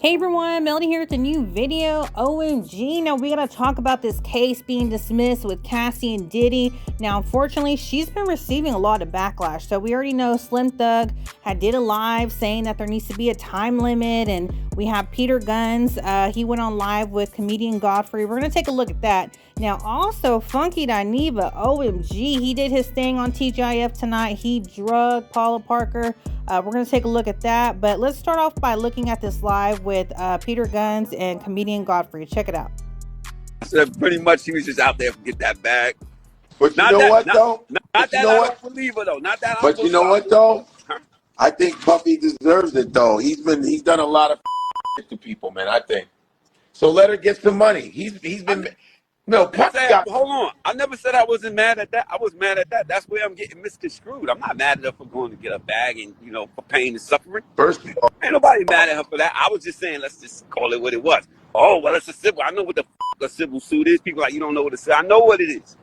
Hey everyone, Melody here with a new video. OMG, now we gotta talk about this case being dismissed with Cassie and Diddy. Now, unfortunately, she's been receiving a lot of backlash. So we already know Slim Thug did a live saying that there needs to be a time limit, and we have Peter Guns. He went on live with comedian Godfrey. We're gonna take a look at that. Now, also Funky Dineva, OMG, he did his thing on TGIF tonight. He drugged Paula Parker. We're going to take a look at that, but let's start off by looking at this live with Peter Guns and comedian Godfrey. Check it out. So pretty much he was just out there to get that bag. But you know what, though? Not that I don't believe her, though. Not that I don't But you know what, though? I think Puffy deserves it, though. He's done a lot of to people, man, I think. So let her get some money. He's been... No, Puffy got... Hold on. I never said I wasn't mad at that. I was mad at that. That's where I'm getting misconstrued. I'm not mad at her for going to get a bag and, for pain and suffering. First of all... Ain't nobody mad at her for that. I was just saying, let's just call it what it was. Oh, well, it's a civil... I know what the a civil suit is. People like, you don't know what it is. I know what it is.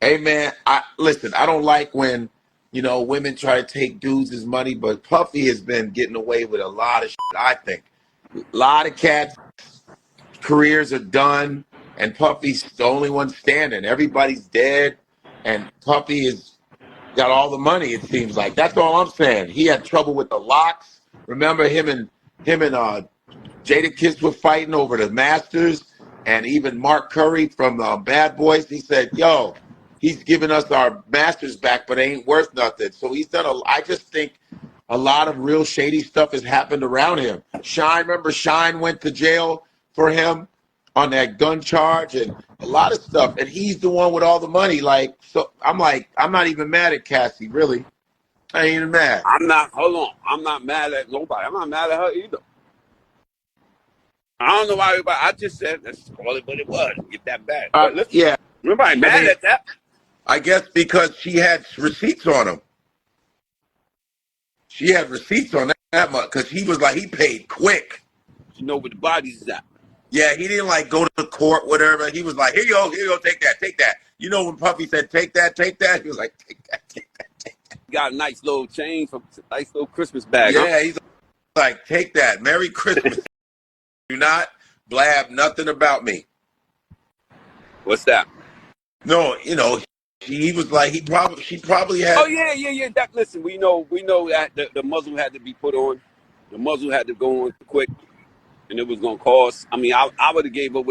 Hey, man, listen, I don't like when, women try to take dudes' money, but Puffy has been getting away with a lot of shit, I think. A lot of cats' careers are done, and Puffy's the only one standing. Everybody's dead, and Puffy has got all the money, it seems like. That's all I'm saying. He had trouble with the locks. Remember him and Jada Kiss were fighting over the Masters, and even Mark Curry from Bad Boys, he said, yo, he's giving us our Masters back, but it ain't worth nothing. So he's done I just think a lot of real shady stuff has happened around him. Remember Shine went to jail for him on that gun charge and a lot of stuff. And he's the one with all the money. So I'm not even mad at Cassie, really. I ain't even mad. I'm not mad at nobody. I'm not mad at her either. I don't know why everybody, I just said, let's call it what it was. Get that back. Yeah. Nobody mad at that. I guess because she had receipts on him. She had receipts on that much because he was like, he paid quick. You know where the bodies is at. Yeah, he didn't go to court, whatever. He was like, here you go, take that. You know when Puffy said, take that, he was like, take that. Got a nice little chain, nice little Christmas bag. Yeah, he's like, take that. Merry Christmas. Do not blab nothing about me. What's that? No, he was like, she probably had. Oh yeah. Listen, we know that the muzzle had to be put on. The muzzle had to go on quick, and it was gonna cost. I mean, I would have gave her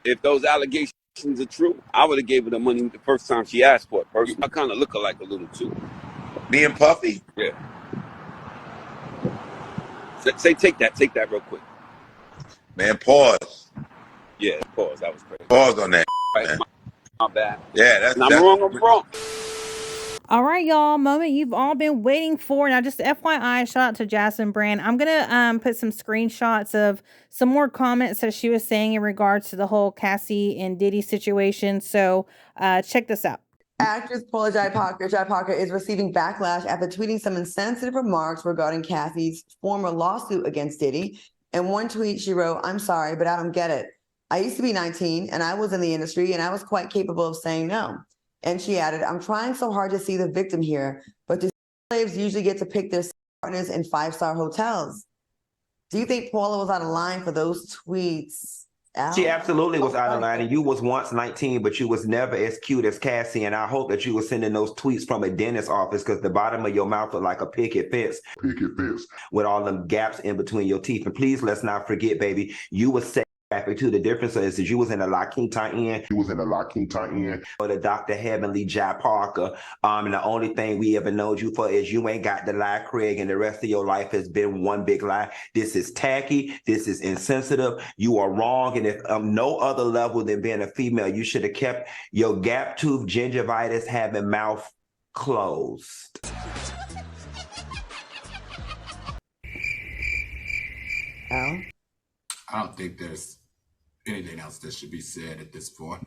if those allegations are true. I would have gave her the money the first time she asked for it. Personally, I kind of look alike a little too. Me and Puffy. Yeah. Say take that real quick. Man, pause. Yeah, pause. That was crazy. Pause on that. Right, my bad. Yeah, I'm wrong. All right, y'all, moment you've all been waiting for. Now, just FYI, shout out to Jasmine Brand. I'm going to put some screenshots of some more comments that she was saying in regards to the whole Cassie and Diddy situation. So check this out. Actress Paula Jai Parker is receiving backlash after tweeting some insensitive remarks regarding Cassie's former lawsuit against Diddy. In one tweet, she wrote, "I'm sorry, but I don't get it. I used to be 19 and I was in the industry and I was quite capable of saying no." And she added, "I'm trying so hard to see the victim here, but the slaves usually get to pick their partners in 5-star hotels." Do you think Paula was out of line for those tweets? She absolutely was out of line, and you was once 19, but you was never as cute as Cassie, and I hope that you were sending those tweets from a dentist's office because the bottom of your mouth looked like a picket fence. With all them gaps in between your teeth. And please, let's not forget, baby, you was set to the difference is that you was in a La Quinta Inn. Or the Dr. Heavenly Jai Parker. And the only thing we ever knowed you for is you ain't got the lie, Craig, and the rest of your life has been one big lie. This is tacky. This is insensitive. You are wrong. And if no other level than being a female, you should have kept your gap tooth, gingivitis, having mouth closed. Al? I don't think there's anything else that should be said at this point.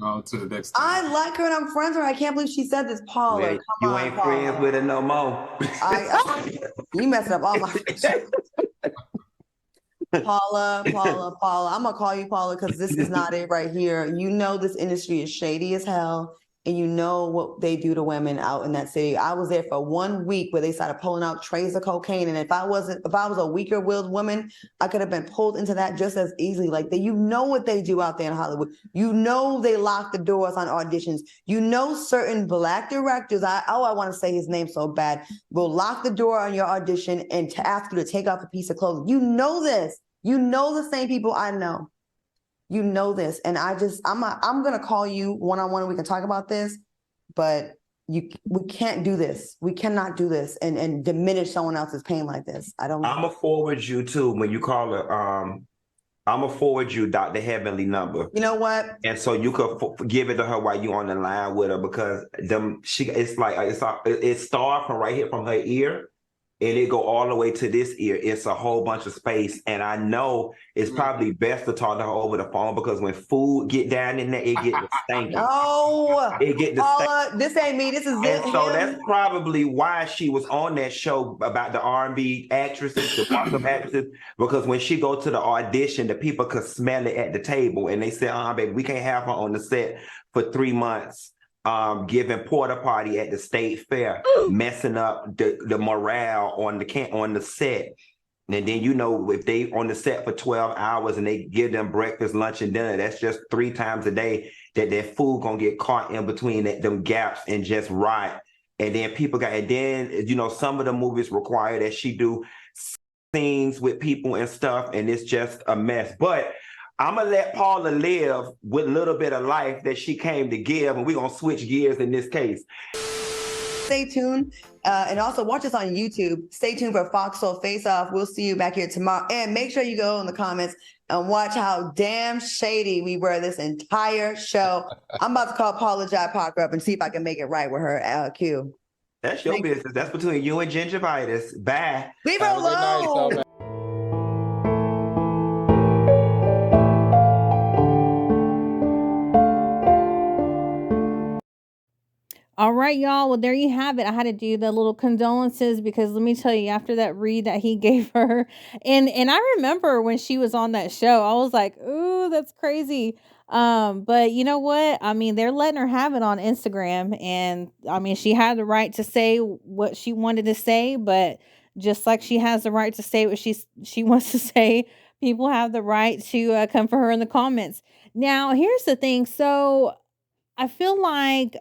On to the next time. I like her and I'm friends with her. I can't believe she said this, Paula. Wait, you ain't friends with her no more. You messing up all my Paula. I'm gonna call you Paula because this is not it right here. You know this industry is shady as hell. and you know what they do to women out in that city. I was there for 1 week where they started pulling out trays of cocaine. And if I was a weaker willed woman, I could have been pulled into that just as easily. Like you know what they do out there in Hollywood. You know they lock the doors on auditions. You know certain Black directors, I want to say his name so bad, will lock the door on your audition and to ask you to take off a piece of clothing. You know this. You know the same people I know. You know this, and I'm gonna call you one-on-one. We can talk about this, but we can't do this. We cannot do this and diminish someone else's pain like this. I'm gonna forward you too when you call her. I'm gonna forward you Dr. Heavenly number. You know what? And so you could give it to her while you on the line with her, because it starts from right here from her ear. And it go all the way to this ear. It's a whole bunch of space. And I know it's probably best to talk to her over the phone, because when food get down in there, it get the stanky. Oh, it get the Paula, this ain't me. This is it. And so that's probably why she was on that show about the R&B actresses, the awesome actresses, because when she go to the audition, the people could smell it at the table. And they said, baby, we can't have her on the set for 3 months. Giving porta party at the state fair, messing up the morale on the set. And then, if they on the set for 12 hours and they give them breakfast, lunch, and dinner, that's just 3 times a day that their food gonna get caught in between them gaps and just rot. And then some of the movies require that she do scenes with people and stuff, and it's just a mess. But I'm going to let Paula live with a little bit of life that she came to give, and we're going to switch gears in this case. Stay tuned. And also watch us on YouTube. Stay tuned for Fox Soul Face Off. We'll see you back here tomorrow. And make sure you go in the comments and watch how damn shady we were this entire show. I'm about to call Paula Jai Parker up and see if I can make it right with her Q. That's your business. That's between you and gingivitis. Bye. Leave her alone. All right, y'all. Well, there you have it. I had to do the little condolences because let me tell you, after that read that he gave her, and I remember when she was on that show, I was like, ooh, that's crazy. But you know what? I mean, they're letting her have it on Instagram, and I mean, she had the right to say what she wanted to say, but just like she has the right to say what she wants to say, people have the right to come for her in the comments. Now, here's the thing. So I feel like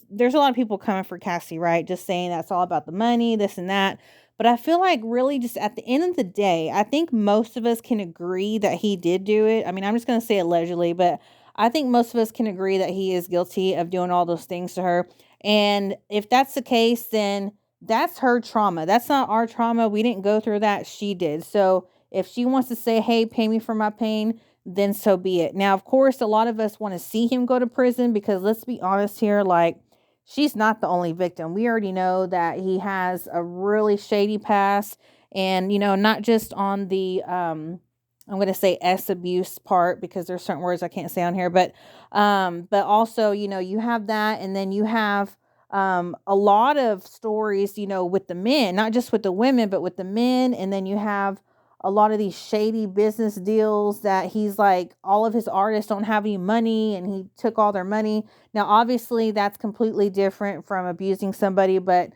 there's a lot of people coming for Cassie, right? Just saying that's all about the money, this and that. But I feel like really just at the end of the day, I think most of us can agree that he did do it. I mean, I'm just going to say allegedly, but I think most of us can agree that he is guilty of doing all those things to her. And if that's the case, then that's her trauma. That's not our trauma. We didn't go through that. She did. So if she wants to say, hey, pay me for my pain, then so be it. Now, of course, a lot of us want to see him go to prison because let's be honest here, like, she's not the only victim. We already know that he has a really shady past, and, not just on the, I'm going to say S abuse part because there's certain words I can't say on here, but also, you have that, and then you have a lot of stories, with the men, not just with the women, but with the men, and then you have a lot of these shady business deals that he's like, all of his artists don't have any money and he took all their money. Now, obviously that's completely different from abusing somebody, but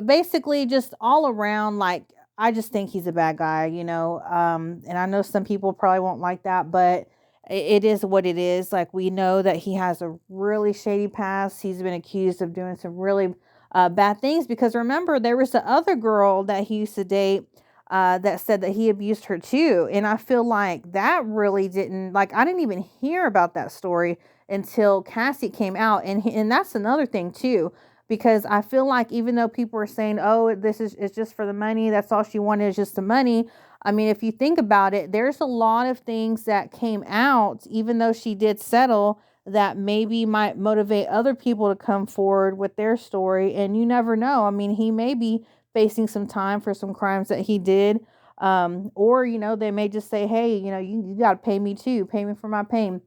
basically just all around, like, I just think he's a bad guy, and I know some people probably won't like that, but it is what it is. Like, we know that he has a really shady past. He's been accused of doing some really bad things because remember, there was the other girl that he used to date that said that he abused her too. And I feel like that really didn't, like, I didn't even hear about that story until Cassie came out. And that's another thing too, because I feel like even though people are saying, oh, it's just for the money, that's all she wanted is just the money. I mean, if you think about it, there's a lot of things that came out, even though she did settle, that maybe might motivate other people to come forward with their story. And you never know. I mean, he may be facing some time for some crimes that he did. Or, they may just say, hey, you got to pay me too. Pay me for my pain.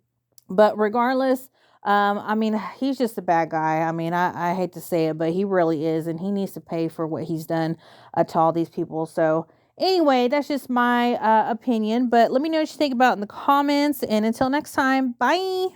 But regardless, I mean, he's just a bad guy. I mean, I hate to say it, but he really is. And he needs to pay for what he's done to all these people. So anyway, that's just my opinion. But let me know what you think about in the comments. And until next time, bye.